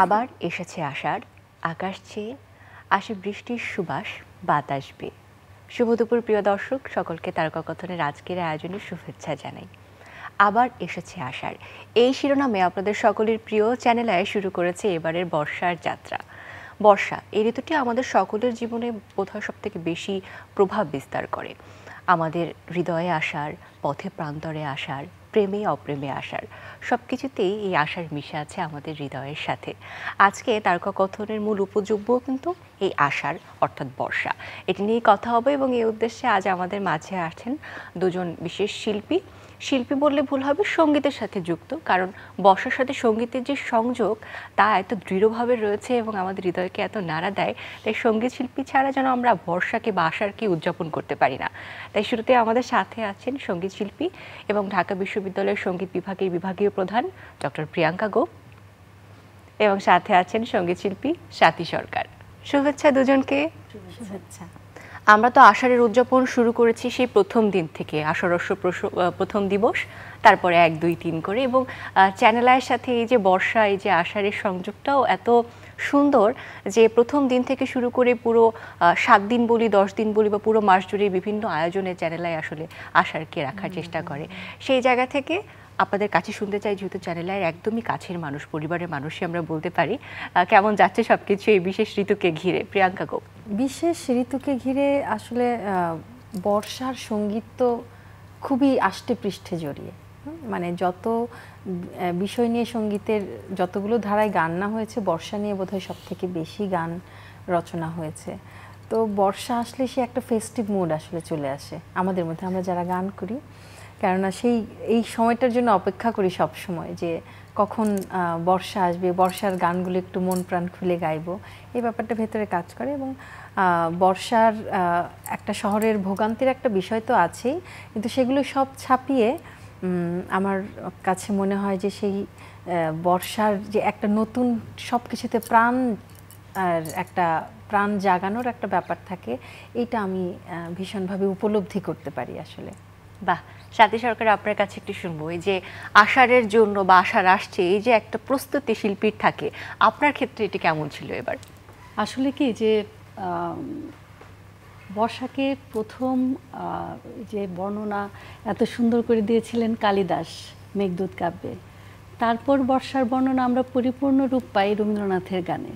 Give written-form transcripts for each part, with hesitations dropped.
আবার এসেছে আষাঢ়, আকাশ ছেয়ে আসে বৃষ্টির সুবাস, বাতাস বেয়ে। শুভ দুপুর প্রিয় দর্শক, সকলকে তারকাকথনের আজকের আয়োজনে শুভেচ্ছা জানাই। আবার এসেছে আষাঢ়, এই শিরোনামে আপনাদের সকলের প্রিয় চ্যানেল আয় শুরু করেছে এবারের বর্ষার যাত্রা। বর্ষা এই ঋতুটি আমাদের সকলের জীবনে বোধহয় সব থেকে বেশি প্রভাব বিস্তার করে। আমাদের হৃদয়ে আসার, পথে প্রান্তরে আসার, প্রেমে অপ্রেমে আসার, সব কিছুতেই এই আশার মিশে আছে আমাদের হৃদয়ের সাথে। আজকে তারকাকথনের মূল উপযোগ্য কিন্তু এই আশার অর্থাৎ বর্ষা, এটি নিয়েই কথা হবে এবং এই উদ্দেশ্যে আজ আমাদের মাঝে আছেন দুজন বিশেষ শিল্পী। শিল্পী বললে ভুল হবে, সঙ্গীতের সাথে যুক্ত, কারণ বর্ষার সাথে সঙ্গীতের যে সংযোগ তা এত দৃঢ়ভাবে রয়েছে এবং আমাদের হৃদয়কে এত নাড়া দেয়, তাই সঙ্গীত শিল্পী ছাড়া যেন আমরা বর্ষাকে বা আশারকে উদযাপন করতে পারি না। তাই শুরুতে আমাদের সাথে আছেন সঙ্গীত শিল্পী এবং ঢাকা বিশ্ববিদ্যালয়ের সঙ্গীত বিভাগের বিভাগীয় প্রধান ডক্টর প্রিয়াঙ্কা গোপ, এবং সাথে আছেন সঙ্গীত শিল্পী স্বাতী সরকার। শুভেচ্ছা দুজনকে। শুভেচ্ছা। আমরা তো আষাঢ়ের উদযাপন শুরু করেছি সেই প্রথম দিন থেকে, আষাঢ়স্য প্রথম দিবস, তারপরে 1, 2, 3 করে, এবং চ্যানেল আয়ের সাথে এই যে বর্ষা, এই যে আষাঢ়ের সংযোগটাও এত সুন্দর যে প্রথম দিন থেকে শুরু করে পুরো 7 দিন বলি, 10 দিন বলি, বা পুরো মাস জুড়ে বিভিন্ন আয়োজনে চ্যানেল আয় আসলে আষাঢ়কে রাখার চেষ্টা করে। সেই জায়গা থেকে আপনাদের কাছে শুনতে চাই, যেহেতু চ্যানেলের একদমই কাছের মানুষ, পরিবারের মানুষই আমরা বলতে পারি, কেমন যাচ্ছে সবকিছু এই বিশেষ ঋতুকে ঘিরে? প্রিয়াঙ্কা গোপ। বিশেষ ঋতুকে ঘিরে আসলে বর্ষার সঙ্গীত তো খুবই আষ্টে পৃষ্ঠে জড়িয়ে, মানে যত বিষয় নিয়ে সঙ্গীতের যতগুলো ধারায় গান না হয়েছে, বর্ষা নিয়ে বোধহয় সব থেকে বেশি গান রচনা হয়েছে। তো বর্ষা আসলে সে একটা ফেস্টিভ মুড আসলে চলে আসে আমাদের মধ্যে, আমরা যারা গান করি, কেননা এই সময়টার জন্য অপেক্ষা করি সব সময় যে কখন বর্ষা আসবে, বর্ষার গানগুলো একটু মন প্রাণ খুলে গাইবো, এই ব্যাপারটা ভেতরে কাজ করে। এবং বর্ষার একটা শহরের ভোগান্তির একটা বিষয় তো আছেই, কিন্তু সেগুলো সব ছাপিয়ে আমার কাছে মনে হয় যে সেই বর্ষার যে একটা নতুন সব কিছুতে প্রাণ আর একটা প্রাণ জাগানোর একটা ব্যাপার থাকে, এইটা আমি ভীষণভাবে উপলব্ধি করতে পারি আসলে। বাহ, স্বাতী সরকার, আপনার কাছে একটু শুনবো, এই যে আষাঢ়ের জন্য বা আষাঢ় আসছে, এই যে একটা প্রস্তুতি শিল্পীর থাকে, আপনার ক্ষেত্রে এটি কেমন ছিল এবার? আসলে কি যে বর্ষাকে প্রথম যে বর্ণনা এত সুন্দর করে দিয়েছিলেন কালিদাস মেঘদূত কাব্যে, তারপর বর্ষার বর্ণনা আমরা পরিপূর্ণ রূপ পাই রবীন্দ্রনাথের গানে।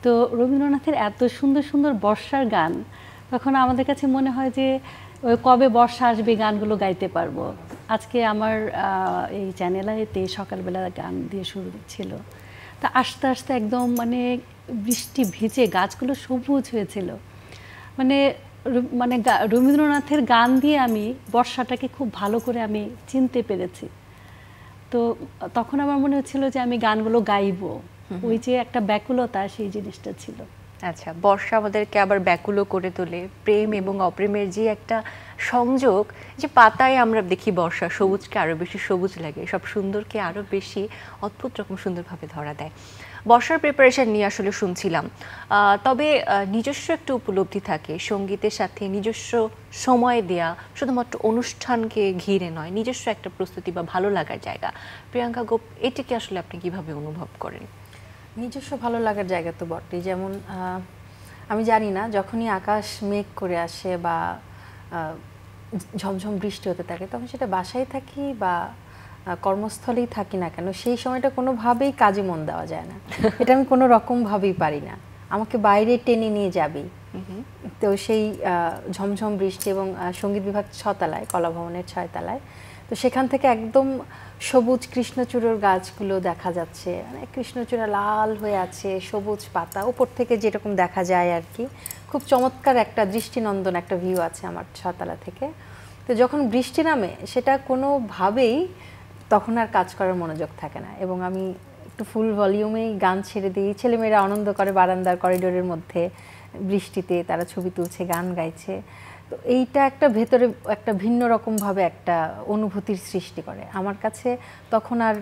তো রবীন্দ্রনাথের এত সুন্দর সুন্দর বর্ষার গান, তখন আমাদের কাছে মনে হয় যে ওই কবে বর্ষা আসবে, গানগুলো গাইতে পারবো। আজকে আমার এই চ্যানেলেতে সকালবেলা গান দিয়ে শুরু ছিল, তা আস্তে আস্তে একদম মানে বৃষ্টি ভিজে গাছগুলো সবুজ হয়েছিল। মানে মানে রবীন্দ্রনাথের গান দিয়ে আমি বর্ষাটাকে খুব ভালো করে আমি চিনতে পেরেছি। তো তখন আমার মনে হচ্ছিল যে আমি গানগুলো গাইবো, ওই যে একটা ব্যাকুলতা, সেই জিনিসটা ছিল। আচ্ছা, বর্ষা আমাদেরকে আবার ব্যাকুলও করে তোলে, প্রেম এবং অপ্রেমের যে একটা সংযোগ, যে পাতায় আমরা দেখি বর্ষা সবুজকে আরো বেশি সবুজ লাগে, সব সুন্দরকে আরো বেশি অদ্ভুত রকম সুন্দরভাবে ধরা দেয়। বর্ষার প্রিপারেশন নিয়ে আসলে শুনছিলাম, তবে নিজস্ব একটা উপলব্ধি থাকে সঙ্গীতের সাথে, নিজস্ব সময় দেয়া, শুধুমাত্র অনুষ্ঠানকে ঘিরে নয়, নিজস্ব একটা প্রস্তুতি বা ভালো লাগার জায়গা। প্রিয়াঙ্কা গোপ, এটিকে আসলে আপনি কিভাবে অনুভব করেন? নিজস্ব ভালো লাগার জায়গা তো বটেই। যেমন আমি জানি না, যখনই আকাশ মেঘ করে আসে বা ঝমঝম বৃষ্টি হতে থাকে, তখন সেটা বাসায় থাকি বা কর্মস্থলেই থাকি না কেন, সেই সময়টা কোনোভাবেই কাজে মন দেওয়া যায় না। এটা আমি কোনো রকমভাবেই পারি না, আমাকে বাইরে টেনে নিয়ে যাবেই। তো সেই ঝমঝম বৃষ্টি, এবং সঙ্গীত বিভাগ 6 তলায়, কলা ভবনের 6 তলায়, তো সেখান থেকে একদম সবুজ কৃষ্ণচূড়ার গাছগুলো দেখা যাচ্ছে, মানে কৃষ্ণচূড়া লাল হয়ে আছে, সবুজ পাতা উপর থেকে যেরকম দেখা যায় আর কি, খুব চমৎকার একটা দৃষ্টিনন্দন একটা ভিউ আছে আমার 6 তলা থেকে। তো যখন বৃষ্টি নামে, সেটা কোনোভাবেই তখন আর কাজ করার মনোযোগ থাকে না, এবং আমি একটু ফুল ভলিউমেই গান ছেড়ে দিই। ছেলেমেয়েরা আনন্দ করে বারান্দার করিডোরের মধ্যে বৃষ্টিতে, তারা ছবি তুলছে, গান গাইছে। তো তো এইটা একটা ভেতরে একটা ভিন্ন রকমভাবে একটা অনুভূতির সৃষ্টি করে আমার কাছে। তখন আর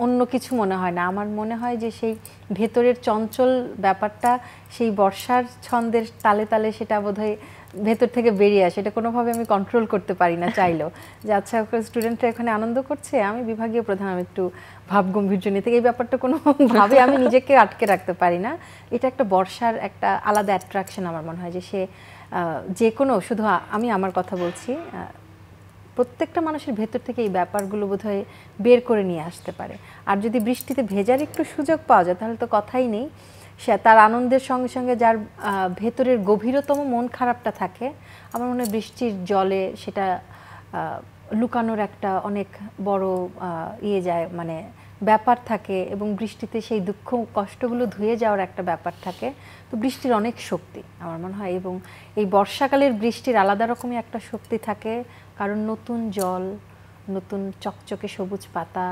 অন্য কিছু মনে হয় না, আমার মনে হয় যে সেই ভেতরের চঞ্চল ব্যাপারটা সেই বর্ষার ছন্দের তালে তালে সেটা বোধহয় ভেতর থেকে বেরিয়ে আসে। এটা কোনোভাবে আমি কন্ট্রোল করতে পারি না চাইলেও, যে আচ্ছা স্টুডেন্টরা এখানে আনন্দ করছে, আমি বিভাগীয় প্রধান, আমি একটু ভাবগম্ভীর্য নিতে, এই ব্যাপারটা কোনোভাবে আমি নিজেকে আটকে রাখতে পারি না। এটা একটা বর্ষার একটা আলাদা অ্যাট্রাকশন আমার মনে হয়, যে সে যে কোনো, শুধু আমি আমার কথা বলছি, প্রত্যেকটা মানুষের ভেতর থেকে এই ব্যাপারগুলো বোধহয় বের করে নিয়ে আসতে পারে। আর যদি বৃষ্টিতে ভেজার একটু সুযোগ পাওয়া যায় তাহলে তো কথাই নেই। সে তার আনন্দের সঙ্গে সঙ্গে যার ভেতরের গভীরতম মন খারাপটা থাকে, আমার মনে হয় বৃষ্টির জলে সেটা লুকানোর একটা অনেক বড় যায়, মানে ব্যাপার থাকে, এবং বৃষ্টিতে সেই দুঃখ কষ্টগুলো ধুয়ে যাওয়ার একটা ব্যাপার থাকে। তো বৃষ্টির অনেক শক্তি আমার মনে হয়, এবং এই বর্ষাকালের বৃষ্টির আলাদা রকমই একটা শক্তি থাকে, কারণ নতুন জল, নতুন চকচকে সবুজ পাতা,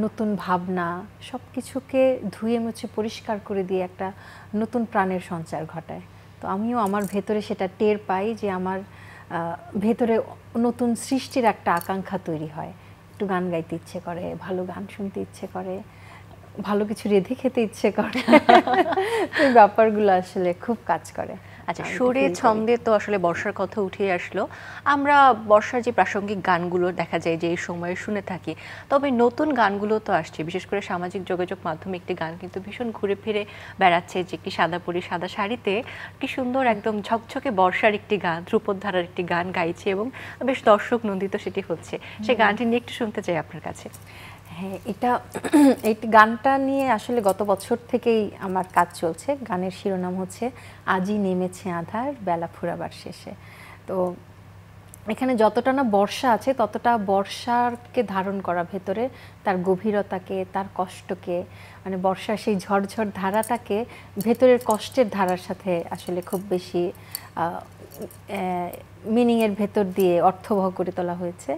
নতুন ভাবনা, সব কিছুকে ধুয়ে মুছে পরিষ্কার করে দিয়ে একটা নতুন প্রাণের সঞ্চার ঘটায়। তো আমিও আমার ভেতরে সেটা টের পাই, যে আমার ভেতরে নতুন সৃষ্টির একটা আকাঙ্ক্ষা তৈরি হয়, একটু গান গাইতে ইচ্ছে করে, ভালো গান শুনতে ইচ্ছে করে, ভালো কিছু রেঁধে খেতে ইচ্ছে করে। এই ব্যাপারগুলো আসলে খুব কাজ করে। আচ্ছা, সুরে ছন্দে তো আসলে বর্ষার কথা উঠে আসলো। আমরা বর্ষার যে প্রাসঙ্গিক গানগুলো দেখা যায় যে এই সময়ে শুনে থাকি, তবে নতুন গানগুলো তো আসছে, বিশেষ করে সামাজিক যোগাযোগ মাধ্যমে একটি গান কিন্তু ভীষণ ঘুরে ফিরে বেড়াচ্ছে, যে একটি সাদা পরি সাদা শাড়িতে কি সুন্দর একদম ঝকঝকে বর্ষার একটি গান, ধ্রুপদ ধারার একটি গান গাইছে, এবং বেশ দর্শক নন্দিত সেটি হচ্ছে। সেই গানটি নিয়ে একটু শুনতে চাই আপনার কাছে। হ্যাঁ, এই গানটা নিয়ে আসলে গত বছর থেকেই আমার কাজ চলছে। গানের শিরোনাম হচ্ছে আজই নেমেছে আঁধার, বেলা ফুরাবার শেষে। তো এখানে যতটা না বর্ষা আছে, ততটা বর্ষাকে ধারণ করা ভেতরে, তার গভীরতাকে, তার কষ্টকে, মানে বর্ষার সেই ঝড়ঝড় ধারাটাকে ভেতরের কষ্টের ধারার সাথে আসলে খুব বেশি মিনিংয়ের ভেতর দিয়ে অর্থবহ করে তোলা হয়েছে।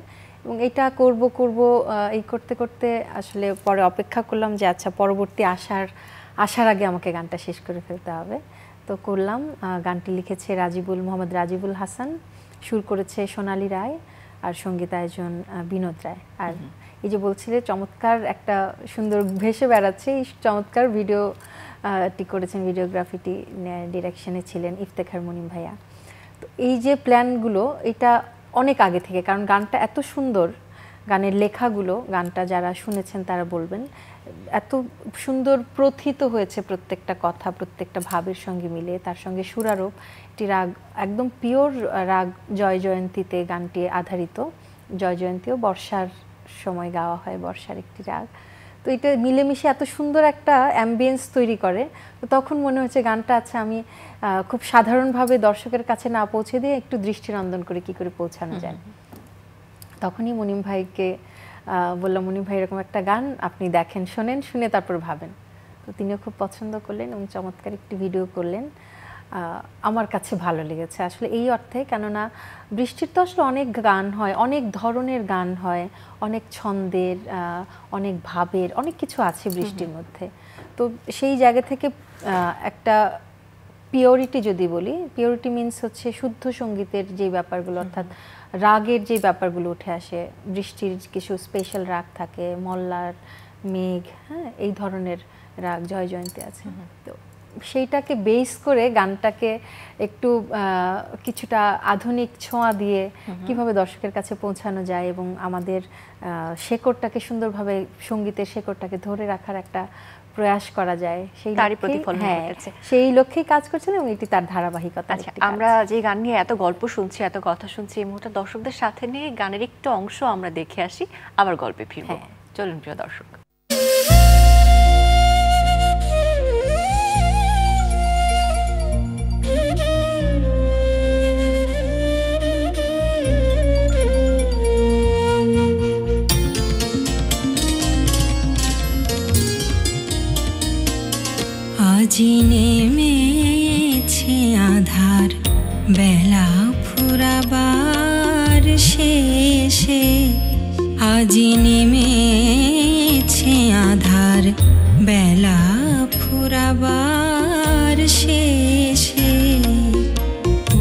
এবং এটা করব এই করতে করতে আসলে পরে অপেক্ষা করলাম যে আচ্ছা পরবর্তী আসার আগে আমাকে গানটা শেষ করে ফেলতে হবে। তো করলাম। গানটি লিখেছে মোহাম্মদ রাজিবুল হাসান, সুর করেছে সোনালী রায়, আর সঙ্গীতায়োজন বিনোদ রায়। আর এই যে বলছিলে চমৎকার একটা সুন্দর ভেসে বেড়াচ্ছে, এই চমৎকার ভিডিওটি করেছেন, ভিডিওগ্রাফিটি ডিরেকশনে ছিলেন ইফতেখার মুনিম ভাইয়া। তো এই যে প্ল্যানগুলো, এটা অনেক আগে থেকে, কারণ গানটা এত সুন্দর, গানের লেখাগুলো, গানটা যারা শুনেছেন তারা বলবেন এত সুন্দর প্রথিত হয়েছে, প্রত্যেকটা কথা প্রত্যেকটা ভাবের সঙ্গে মিলে, তার সঙ্গে সুরারোপ, একটি রাগ একদম পিওর রাগ জয় জয়ন্তীতে গানটি আধারিত। জয় জয়ন্তীও বর্ষার সময় গাওয়া হয়, বর্ষার একটি রাগ। তো এটা মিলেমিশে এত সুন্দর একটা অ্যাম্বিয়েন্স তৈরি করে। তো তখন মনে হচ্ছে গানটা আচ্ছা আমি খুব সাধারণভাবে দর্শকের কাছে না পৌঁছে দিয়ে একটু দৃষ্টিনন্দন করে কি করে পৌঁছানো যায়। তখনই মুনিম ভাইকে বললাম, মুনিম ভাই এরকম একটা গান আপনি দেখেন, শোনেন, শুনে তারপর ভাবেন। তো তিনিও খুব পছন্দ করলেন এবং চমৎকার একটি ভিডিও করলেন। আমার কাছে ভালো লেগেছে আসলে এই অর্থে, কেননা বৃষ্টির তো আসলে অনেক গান হয়, অনেক ধরনের গান হয়, অনেক ছন্দের, অনেক ভাবের, অনেক কিছু আছে বৃষ্টির মধ্যে। তো সেই জায়গা থেকে একটা পিওরিটি যদি বলি, পিওরিটি মিনস হচ্ছে শুদ্ধ সঙ্গীতের যে ব্যাপারগুলো, অর্থাৎ রাগের যে ব্যাপারগুলো উঠে আসে। বৃষ্টির কিছু স্পেশাল রাগ থাকে, মল্লার, মেঘ, হ্যাঁ, এই ধরনের রাগ জয় জয়ন্তী আছে। তো সেইটাকে বেস করে গানটাকে একটু কিছুটা আধুনিক ছোঁয়া দিয়ে কিভাবে দর্শকের কাছে পৌঁছানো যায় এবং আমাদের শেকড়টাকে সুন্দরভাবে, সঙ্গীতের শেকড়টাকে ধরে রাখার একটা প্রয়াস করা যায়, সেই লক্ষ্যেই কাজ করছিলেন এবং এটি তার ধারাবাহিকতা। আমরা যে গান নিয়ে এত গল্প শুনছি, এত কথা শুনছি, এই মুহূর্তে দর্শকদের সাথে নিয়ে গানের একটু অংশ আমরা দেখে আসি, আবার গল্পে ফিরবো। চলুন প্রিয় দর্শক। আজি নেমেছে আধার, বেলা ফুরাবার শেষে। আজি নেমেছে আধার, বেলা ফুরাবার শেষে।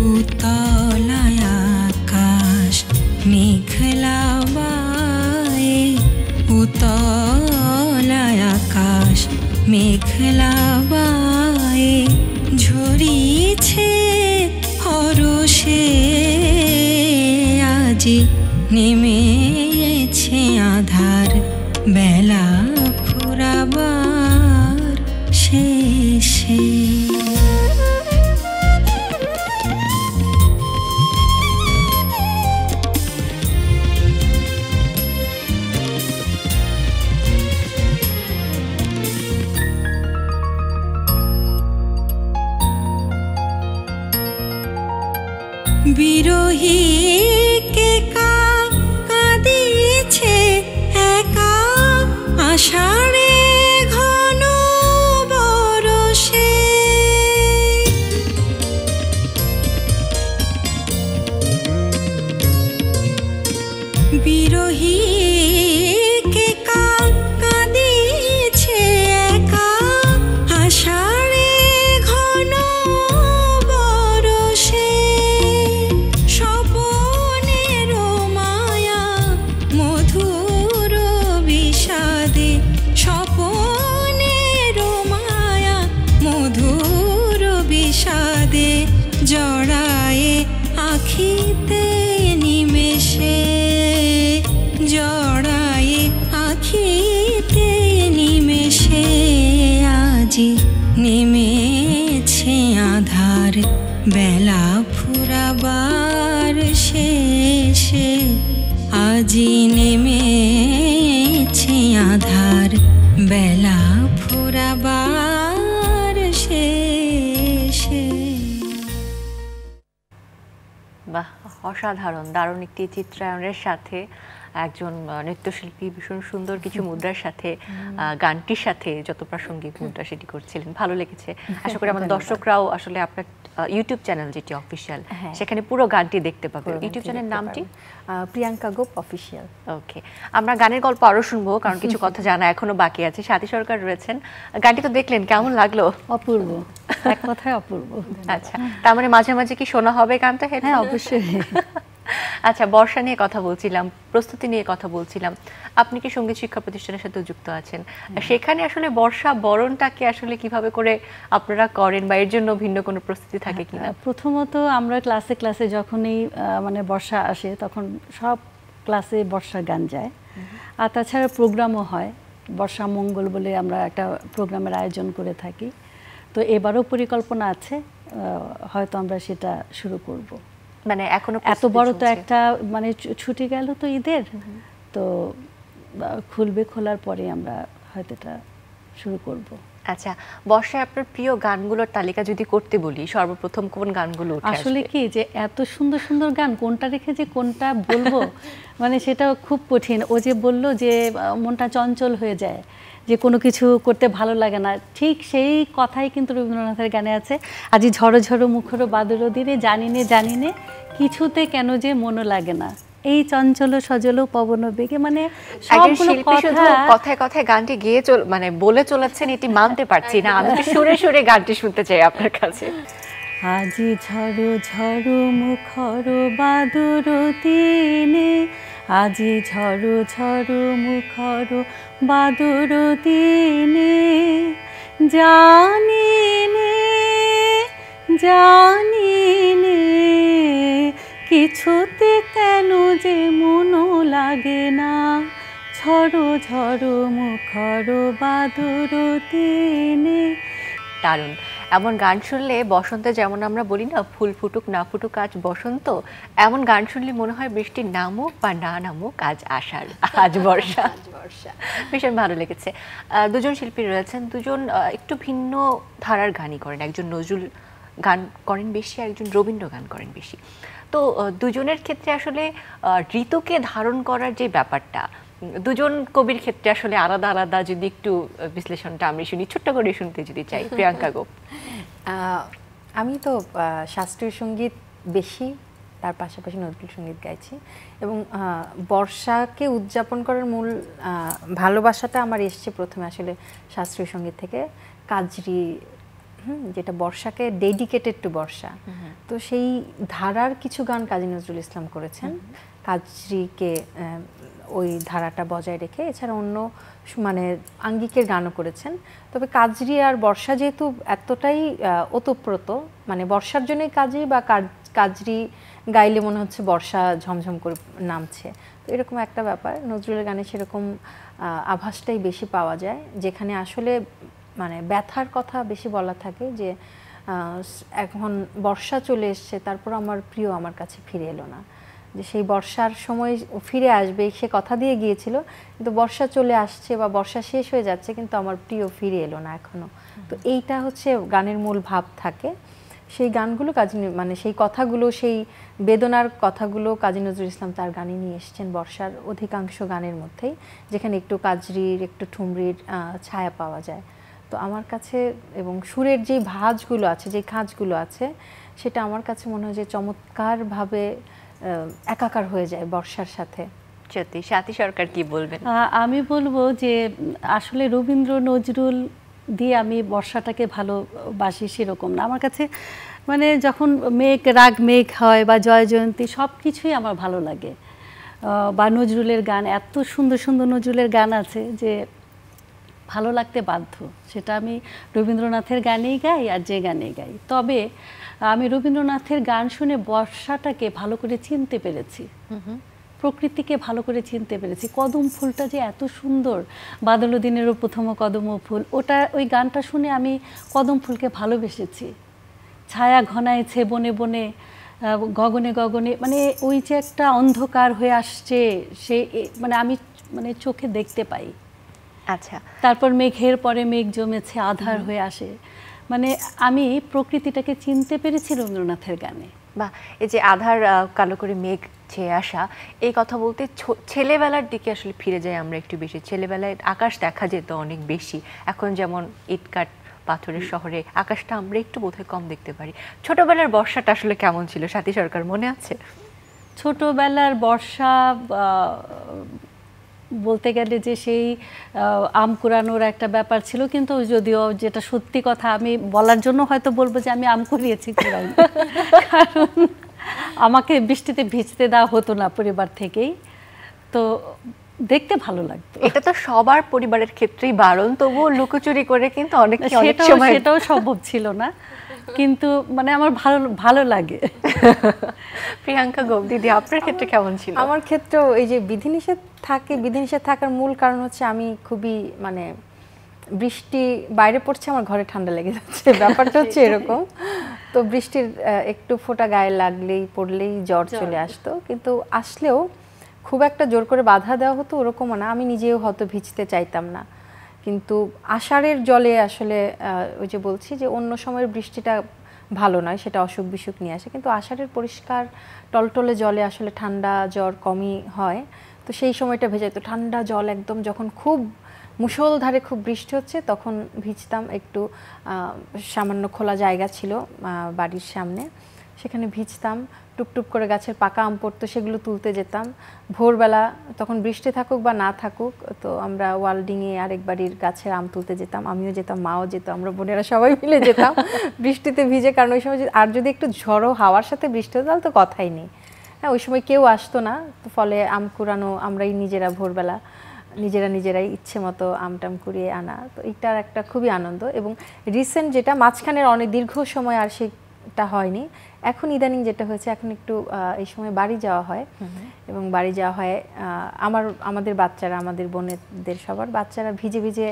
উতল উতলায় আকাশ মেঘলা বায়ে ঝরিছে হরষে আজি নেমেছে আধার বেলা ফুরাবার শেষে বিরহীকে কাঁদিছে একা আষাঢ়ে ঘন বরষে বিরহীকে কাঁদিছে একা আষাঢ়ে ঘন বরষে স্বপনের মায়া মধুর বিষাদে স্বপনের মায়া মধুর বিষাদে জড়ায়ে আখিতে নিমেষে জড়ায়ে আখিতে নিমেষে আজি নেমেছে আধার বেলা ফুরাবার শেষে আজি নেমেছে আধার বেলা ফুরাবার শেষে। বাহ, অসাধারণ, দারুণ একটি চিত্রায়নের সাথে একজন নৃত্যশিল্পী ভীষণ সুন্দর কিছু মুদ্রার সাথে গানটির সাথে যত প্রাসঙ্গিক মুদ্রা সেটি করছিলেন, ভালো লেগেছে। আশা করি আমাদের দর্শকরাও আসলে আপনার ইউটিউব চ্যানেল যেটি অফিসিয়াল সেখানে পুরো গানটি দেখতে পাবে। ইউটিউব চ্যানেল নামটি প্রিয়াঙ্কা গোপ অফিসিয়াল। ওকে, আমরা গানের গল্প আরো শুনবো কারণ কিছু কথা জানা এখনো বাকি আছে। সাথী সরকার রয়েছেন, গানটি তো দেখলেন, কেমন লাগলো? অপূর্ব, এক কথায় অপূর্ব। আচ্ছা, তার মানে মাঝে মাঝে কি শোনা হবে গানটা? হ্যাঁ, অবশ্যই। আচ্ছা, বর্ষা নিয়ে কথা বলছিলাম, প্রস্তুতি নিয়ে কথা বলছিলাম। আপনি কি সঙ্গীত শিক্ষা প্রতিষ্ঠানের সাথে যুক্ত আছেন, সেখানে আসলে বর্ষা বরণটাকে আসলে কিভাবে করে আপনারা করেন বা এর জন্য ভিন্ন কোনো প্রস্তুতি থাকে কিনা? প্রথমত আমরা ক্লাসে ক্লাসে যখনই মানে বর্ষা আসে তখন সব ক্লাসে বর্ষার গান যায়, আর তাছাড়া প্রোগ্রামও হয়। বর্ষা মঙ্গল বলে আমরা একটা প্রোগ্রামের আয়োজন করে থাকি। তো এবারও পরিকল্পনা আছে, হয়তো আমরা সেটা শুরু করব। মানে এখনো এত বড় তো একটা মানে ছুটি গেল তো ঈদের, তো খুলবে, খোলার পরে আমরা হয়তো এটা শুরু করব। আচ্ছা, বর্ষায় আপনার প্রিয় গানগুলোর তালিকা যদি করতে বলি, সর্বপ্রথম কোন গানগুলো উঠে আসবে? আসলে কি যে এত সুন্দর সুন্দর গান, কোনটা রেখে যে কোনটা বলবো মানে সেটা খুব কঠিন। ও যে বললো যে মনটা চঞ্চল হয়ে যায়, যে কোনো কিছু করতে ভালো লাগে না, ঠিক সেই কথাই কিন্তু রবীন্দ্রনাথের গানে আছে। আজি ঝড়ো ঝড়ো মুখর বাদুর দিনে জানি নে কিছুতে কেন যে মনও লাগে না, এই চঞ্চল সজল পবন বেগে, মানে সবগুলো কথায় কথায় গানটি গিয়ে মানে বলে চলেছেন, এটি মানতে পারছি না। আমি তো সুরে সুরে গানটি শুনতে চাই আপনার কাছে। আজি ঝড়ো ঝড়ো মুখর বাদুর দিনে, আজি ঝড়ো ঝড়ো মুখর বাদুর দিনে, জানি নে কিছুতে কেন যে মনও লাগে না, ঝড়ো ঝড়ো মুখর বাদুর দিনে। দারুণ। এমন গান শুনলে বসন্তে যেমন আমরা বলি না, ফুল ফুটুক না ফুটুক আজ বসন্ত, এমন গান শুনলে মনে হয় বৃষ্টি নামুক বা না নামুক আজ আষাঢ়, আজ বর্ষা। ভীষণ ভালো লেগেছে। দুজন শিল্পী রয়েছেন, দুজন একটু ভিন্ন ধারার গানই করেন। একজন নজরুল গান করেন বেশি, একজন রবীন্দ্র গান করেন বেশি। তো দুজনের ক্ষেত্রে আসলে ঋতুকে ধারণ করার যে ব্যাপারটা, দুজন কবির ক্ষেত্রে আসলে আলাদা আলাদা, যদি একটু বিশ্লেষণটা আমি শুনি, ছোট্ট করে শুনতে যদি চাই। প্রিয়াঙ্কা গোপ। আমি তো শাস্ত্রীয় সঙ্গীত বেশি, তার পাশাপাশি নজরুল সঙ্গীত গাইছি, এবং বর্ষাকে উদযাপন করার মূল ভালোবাসাটা আমার এসছে প্রথমে আসলে শাস্ত্রীয় সঙ্গীত থেকে। কাজরি, যেটা বর্ষাকে ডেডিকেটেড টু বর্ষা, তো সেই ধারার কিছু গান কাজী নজরুল ইসলাম করেছেন। কাজরিকে ওই ধারাটা বজায় রেখে। এছাড়া অন্য মানে আঙ্গিকের গানও করেছেন। তবে কাজরি আর বর্ষা যেহেতু এতটাই ওতপ্রোত, মানে বর্ষার জন্যই কাজরি বা কাজরি গাইলে মনে হচ্ছে বর্ষা ঝমঝম করে নামছে, তো এরকম একটা ব্যাপার। নজরুলের গানে সেরকম আভাসটাই বেশি পাওয়া যায়, যেখানে আসলে মানে ব্যথার কথা বেশি বলা থাকে যে এখন বর্ষা চলে এসছে, তারপর আমার প্রিয় আমার কাছে ফিরে এলো না, যে সেই বর্ষার সময় ফিরে আসবে সে কথা দিয়ে গিয়েছিল, কিন্তু বর্ষা চলে আসছে বা বর্ষা শেষ হয়ে যাচ্ছে, কিন্তু আমার প্রিয় ফিরে এলো না এখনো। তো এইটা হচ্ছে গানের মূল ভাব থাকে। সেই গানগুলো মানে সেই কথাগুলো, সেই বেদনার কথাগুলো কাজী নজরুল ইসলাম তার গানে নিয়ে এসেছেন বর্ষার অধিকাংশ গানের মধ্যেই, যেখানে একটু কাজরির একটু ঠুমরির ছায়া পাওয়া যায়। তো আমার কাছে এবং সুরের যে ভাঁজগুলো আছে, যে খাঁজগুলো আছে, সেটা আমার কাছে মনে হয় যে চমৎকারভাবে একাকার হয়ে যায় বর্ষার সাথে। সত্যি। সাথী সরকার কি বলবেন? আমি বলবো যে আসলে রবীন্দ্র নজরুল দিয়ে আমি বর্ষাটাকে ভালোবাসি সেরকম না। আমার কাছে মানে যখন রাগ মেঘ হয় বা জয় জয়ন্তী সব কিছুই আমার ভালো লাগে, বা নজরুলের গান, এত সুন্দর সুন্দর নজরুলের গান আছে যে ভালো লাগতে বাধ্য। সেটা আমি রবীন্দ্রনাথের গানেই গাই আর যে গানেই গাই। তবে আমি রবীন্দ্রনাথের গান শুনে বর্ষাটাকে ভালো করে চিনতে পেরেছি, প্রকৃতিকে ভালো করে চিনতে পেরেছি। কদম ফুলটা যে এত সুন্দর, বাদল দিনেরও প্রথম কদম ফুল, ওই গানটা শুনে আমি কদম ফুলকে ভালোবেসেছি। ছায়া ঘনাইছে বনে বনে, গগনে গগনে, মানে ওই যে একটা অন্ধকার হয়ে আসছে, মানে আমি মানে চোখে দেখতে পাই। আচ্ছা। তারপর মেঘের পরে মেঘ জমেছে, আধার হয়ে আসে, মানে আমি প্রকৃতিটাকে চিনতে পেরেছি রবীন্দ্রনাথের গানে। বা এই যে আধার কালো করে মেঘ ছেয়ে আসা, এই কথা বলতে ছেলেবেলার দিকে আসলে ফিরে যাই আমরা একটু বেশি। ছেলেবেলায় আকাশ দেখা যেত অনেক বেশি, এখন যেমন ইটকাট পাথরের শহরে আকাশটা আমরা একটু বোধহয় কম দেখতে পারি। ছোটবেলার বর্ষাটা আসলে কেমন ছিল সাথী সরকার, মনে আছে? ছোটবেলার বর্ষা বলতে গেলে যে সেই আম কুড়ানোর একটা ব্যাপার ছিল, কিন্তু যদিও যেটা সত্যি কথা আমি বলার জন্য হয়তো বলবো যে আমি আম কুড়িয়েছি, কুড়াই, কারণ আমাকে বৃষ্টিতে ভিজতে দেওয়া হতো না পরিবার থেকেই, তো দেখতে ভালো লাগতো। এটা তো সবার পরিবারের ক্ষেত্রেই বারণ, তবুও লুকোচুরি করে কিন্তু অনেক সময় সেটাও সম্ভব ছিল না, কিন্তু মানে আমার ভালো লাগে। প্রিয়াঙ্কা গোপ দিদি, আপনার ক্ষেত্রে কেমন ছিল? আমার ক্ষেত্রেও এই যে বিধিনিষেধ থাকে, বিধিনিষেধ থাকার মূল কারণ হচ্ছে আমি খুবই মানে বৃষ্টি বাইরে পড়ছে, আমার ঘরে ঠান্ডা লেগে যাচ্ছে, ব্যাপারটা হচ্ছে এরকম। তো বৃষ্টির একটু ফোঁটা গায়ে লাগলেই পড়লেই জ্বর চলে আসতো, কিন্তু আসলেও খুব একটা জোর করে বাধা দেওয়া হতো ওরকমও না, আমি নিজেও হয়তো ভিজতে চাইতাম না। কিন্তু আষাঢ়ের জলে আসলে ওই যে বলছি যে অন্য সময়ের বৃষ্টিটা ভালো নয়, সেটা অসুখ বিসুখ নিয়ে আসে, কিন্তু আষাঢ়ের পরিষ্কার টলটলে জলে আসলে ঠান্ডা জ্বর কমই হয়। তো সেই সময়টা ভেজাইতো, ঠান্ডা জল একদম যখন খুব মুষলধারে খুব বৃষ্টি হচ্ছে তখন ভিজতাম। একটু সামান্য খোলা জায়গা ছিল বাড়ির সামনে, সেখানে ভিজতাম, টুপটুপ করে গাছের পাকা আম পড়তো, সেগুলো তুলতে যেতাম ভোরবেলা, তখন বৃষ্টি থাকুক বা না থাকুক। তো আমরা ওয়ালডিংয়ে আরেক বাড়ির গাছের আম তুলতে যেতাম, আমিও যেতাম, মাও যেত, আমরা বোনেরা সবাই মিলে যেতাম বৃষ্টিতে ভিজে। কারণ ওই সময় আর যদি একটু ঝড়ো হাওয়ার সাথে বৃষ্টি হতো তাহলে তো কথাই নেই, হ্যাঁ ওই সময় কেউ আসতো না, তো ফলে আম কুড়ানো আমরাই নিজেরা ভোরবেলা নিজেরাই ইচ্ছে মতো আমটাম কুড়িয়ে আনা। তো এইটার একটা খুবই আনন্দ। এবং রিসেন্ট যেটা মাঝখানের অনেক দীর্ঘ সময় আর সেটা হয়নি, এখন ইদানিং যেটা হয়েছে, এখন একটু এই সময় বাড়ি যাওয়া হয়, এবং বাড়ি যাওয়া হয় আমাদের বাচ্চারা, আমাদের বোনেদের সবার বাচ্চারা ভিজে ভিজে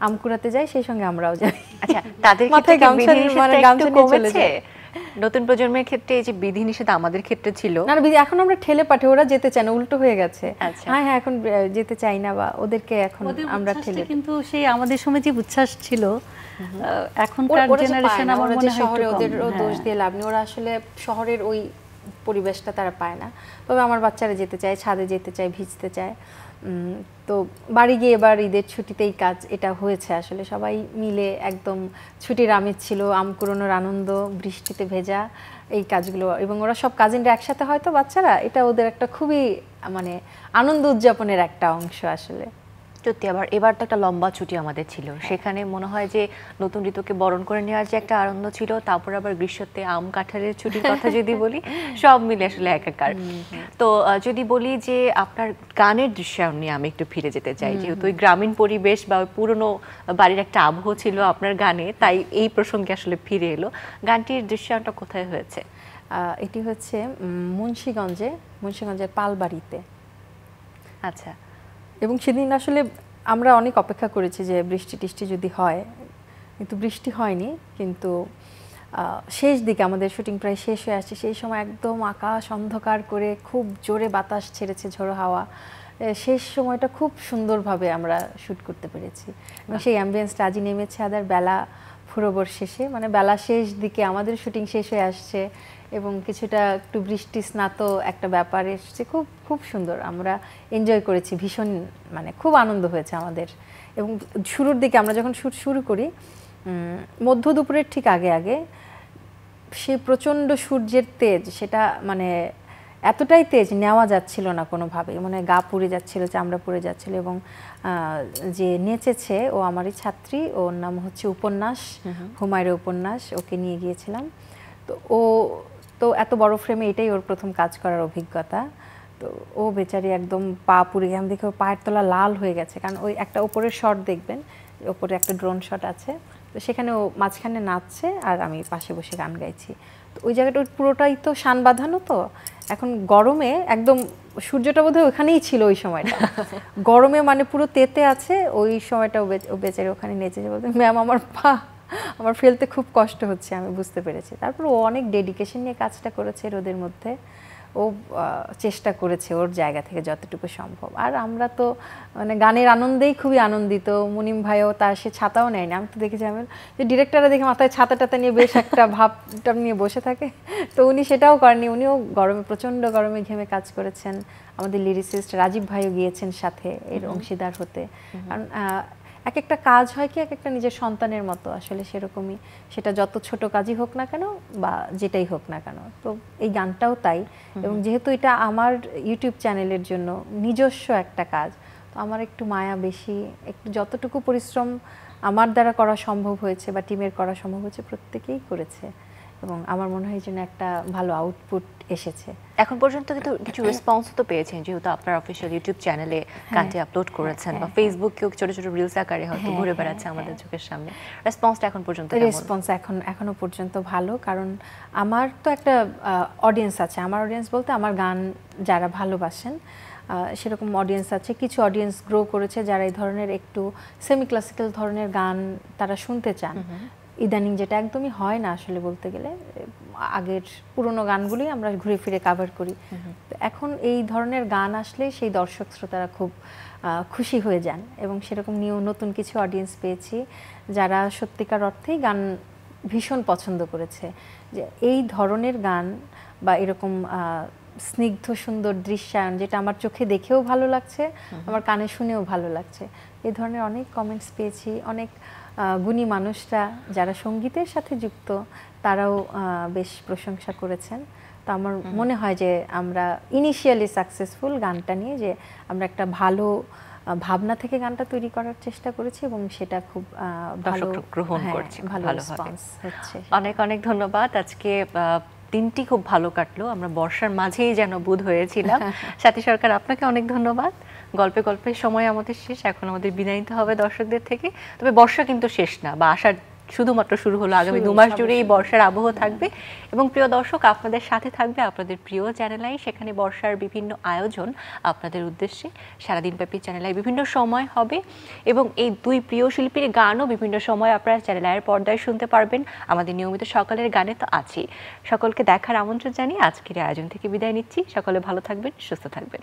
আম কুড়াতে যায়, সেই সঙ্গে আমরাও যাই। আচ্ছা, তাদের ক্ষেত্রে গামছা কমেছে? নতুন প্রজন্মের ক্ষেত্রে এই যে বিধিনিষেধ আমাদের ক্ষেত্রে ছিল না, এখন আমরা ঠেলে পাঠে, ওরা যেতে চায় না, উল্টো হয়ে গেছে। হ্যাঁ হ্যাঁ, এখন যেতে চাই না, বা ওদেরকে এখন আমরা ঠেলে। কিন্তু সেই আমাদের সময় যে উচ্ছ্বাস ছিল, এখনকার জেনারেশন আমার মনে হয় শহরে ওদেরও দোষ দিয়ে লাভ নেই, ওরা আসলে শহরের ওই পরিবেশটা তারা পায় না। তবে আমার বাচ্চারা যেতে চায়, ছাদে যেতে চায়, ভিজতে চায়। তো বাড়ি গিয়ে এবার ঈদের ছুটিতেই কাজ এটা হয়েছে, আসলে সবাই মিলে একদম ছুটির আমেজ ছিল, আম কুড়োনোর আনন্দ, বৃষ্টিতে ভেজা, এই কাজগুলো। এবং ওরা সব কাজিনরা একসাথে, হয়তো বাচ্চারা, এটা ওদের একটা খুবই মানে আনন্দ উদযাপনের একটা অংশ আসলে। সত্যি আবার এবার তো একটা লম্বা ছুটি আমাদের ছিল, সেখানে মনে হয় যে নতুন ঋতুকে বরণ করে নেওয়ার যে একটা আনন্দ ছিল, তারপর আবার গ্রীষ্মতে আম কাঁঠালের ছুটির কথা যদি বলি, সব মিলে আসলে একাকার। তো যদি বলি যে আপনার গানের দৃশ্যায়ন নিয়ে আমি একটু ফিরে যেতে চাই, যেহেতু ওই গ্রামীণ পরিবেশ বা ওই পুরনো বাড়ির একটা আবহ ছিল আপনার গানে, তাই এই প্রসঙ্গে আসলে ফিরে এলো। গানটির দৃশ্যায়নটা কোথায় হয়েছে? এটি হচ্ছে মুন্সিগঞ্জের পালবাড়িতে। আচ্ছা। এবং সেদিন আসলে আমরা অনেক অপেক্ষা করেছি যে বৃষ্টি টিষ্টি যদি হয়, কিন্তু বৃষ্টি হয়নি। কিন্তু শেষ দিকে আমাদের শুটিং প্রায় শেষ হয়ে আসছে, সেই সময় একদম আকাশ অন্ধকার করে খুব জোরে বাতাস ছেড়েছে, ঝোড়ো হাওয়া। শেষ সময়টা খুব সুন্দরভাবে আমরা শ্যুট করতে পেরেছি এবং সেই অ্যাম্বিয়েন্সটা আজই নেমেছে আদার বেলা ফুরোবর শেষে, মানে বেলা শেষ দিকে আমাদের শুটিং শেষ হয়ে আসছে এবং কিছুটা একটু বৃষ্টি স্নাত একটা ব্যাপার এসছে। খুব খুব সুন্দর, আমরা এনজয় করেছি ভীষণ, মানে খুব আনন্দ হয়েছে আমাদের। এবং শুরুর দিকে আমরা যখন শ্যুট শুরু করি, মধ্য দুপুরের ঠিক আগে আগে সেই প্রচণ্ড সূর্যের তেজ, সেটা মানে এতটাই তেজ নেওয়া যাচ্ছিল না কোনোভাবেই, মানে গা পুড়ে যাচ্ছিল, চামড়া পুড়ে যাচ্ছিল। এবং যে নেচেছে ও আমারই ছাত্রী, ওর নাম হচ্ছে উপন্যাস, হুমায়রা উপন্যাস, ওকে নিয়ে গিয়েছিলাম। তো ও তো এত বড় ফ্রেমে এটাই ওর প্রথম কাজ করার অভিজ্ঞতা। তো ও বেচারি একদম পা পুড়ে গিয়ে, আমি দেখে ওর পায়ের তলা লাল হয়ে গেছে, কারণ ওই একটা ওপরের শট দেখবেন, ওপরে একটা ড্রোন শট আছে, তো সেখানে ও মাঝখানে নাচছে আর আমি পাশে বসে গান গাইছি। তো ওই জায়গাটা পুরোটাই তো শান বাঁধানো, তো এখন গরমে একদম সূর্যটা বোধহয় ওখানেই ছিল ওই সময়টা, গরমে মানে পুরো তেতে আছে। ওই সময়টা ও বেচারি ওখানে নেচেছে, বলতে ম্যাম আমার ফেলতে খুব কষ্ট হচ্ছে, আমি বুঝতে পেরেছি। তারপর ও অনেক ডেডিকেশন নিয়ে কাজটা করেছে রোদের মধ্যে, ও চেষ্টা করেছে ওর জায়গা থেকে যতটুকু সম্ভব। আর আমরা তো মানে গানের আনন্দেই খুবই আনন্দিত। মুনিম ভাইও তার সে ছাতাও নেয়নি, আমি তো দেখেছি আমি যে ডিরেক্টররা দেখে মাথায় ছাতা টাতা নিয়ে বেশ একটা ভাবটা নিয়ে বসে থাকে, তো উনি সেটাও করেননি। উনিও গরমে, প্রচণ্ড গরমে ঘেমে কাজ করেছেন। আমাদের লিরিসিস্ট রাজীব ভাইও গিয়েছেন সাথে এর অংশীদার হতে। কারণ এক একটা কাজ হয় কি এক একটা নিজের সন্তানের মতো, আসলে সেরকমই, সেটা যত ছোট কাজই হোক না কেন বা যেটাই হোক না কেন। তো এই গানটাও তাই। এবং যেহেতু এটা আমার ইউটিউব চ্যানেলের জন্য নিজস্ব একটা কাজ, তো আমার একটু মায়া বেশি, একটু যতটুকু পরিশ্রম আমার দ্বারা করা সম্ভব হয়েছে বা টিমের করা সম্ভব হয়েছে প্রত্যেকেই করেছে, এবং আমার মনে হয় যেন একটা ভালো আউটপুট এসেছে। এখন পর্যন্ত কিন্তু কিছু রেসপন্স তো পেয়েছেন, যেহেতু আপনার অফিসিয়াল ইউটিউব চ্যানেলে গানটি আপলোড করেছেন, বা ফেসবুকেও ছোট ছোট রিলস আকারে হয়তো ঘুরে বেড়াচ্ছে আমাদের চোখের সামনে। রেসপন্সটা এখন পর্যন্ত কেমন? রেসপন্স এখনো পর্যন্ত ভালো, কারণ আমার তো একটা অডিয়েন্স আছে। আমার অডিয়েন্স বলতে আমার গান যারা ভালোবাসেন সেরকম অডিয়েন্স আছে। কিছু অডিয়েন্স গ্রো করেছে যারা এই ধরনের একটু সেমি ক্লাসিক্যাল ধরনের গান তারা শুনতে চান। ইদানিং যেটা একদমই হয় না আসলে বলতে গেলে, আগের পুরনো গানগুলোই আমরা ঘুরে ফিরে কাভার করি। তো এখন এই ধরনের গান আসলে সেই দর্শক শ্রোতারা খুব খুশি হয়ে যান, এবং সেরকম নতুন কিছু অডিয়েন্স পেয়েছি যারা সত্যিকার অর্থেই গান ভীষণ পছন্দ করেছে। যে এই ধরনের গান বা এরকম স্নিগ্ধ সুন্দর দৃশ্যায়ন, যেটা আমার চোখে দেখেও ভালো লাগছে, আমার কানে শুনেও ভালো লাগছে, এই ধরনের অনেক কমেন্টস পেয়েছি। অনেক গুণী মানুষরা যারা সঙ্গীতের সাথে যুক্ত তারাও বেশ প্রশংসা করেছেন। তো আমার মনে হয় যে আমরা ইনিশিয়ালি সাকসেসফুল গানটা নিয়ে, যে আমরা একটা ভালো ভাবনা থেকে গানটা তৈরি করার চেষ্টা করেছি এবং সেটা খুব ভালো গ্রহণ করছে, ভালো রেসপন্স হচ্ছে। অনেক অনেক ধন্যবাদ। আজকে দিনটি খুব ভালো কাটলো, আমরা বর্ষার মাঝেই যেন বুধ হয়েছিলাম। সাথী সরকার, আপনাকে অনেক ধন্যবাদ। গল্পে গল্পে সময় আমাদের শেষ, এখন আমাদের বিদায় নিতে হবে দর্শকদের থেকে। তবে বর্ষা কিন্তু শেষ না, বা আসার শুধুমাত্র শুরু হলো। আগামী 2 মাস জুড়ে এই বর্ষার আবহ থাকবে, এবং প্রিয় দর্শক আপনাদের সাথে থাকবে আপনাদের প্রিয় চ্যানেল আই। সেখানে বর্ষার বিভিন্ন আয়োজন আপনাদের উদ্দেশ্যে সারাদিন ব্যাপী চ্যানেল আই বিভিন্ন সময় হবে, এবং এই 2 প্রিয় শিল্পীর গানও বিভিন্ন সময় আপনারা চ্যানেল আইয়ের পর্দায় শুনতে পারবেন। আমাদের নিয়মিত সকালের গানে তো আছেই। সকলকে দেখার আমন্ত্রণ জানিয়ে আজকের আয়োজন থেকে বিদায় নিচ্ছি। সকলে ভালো থাকবেন, সুস্থ থাকবেন।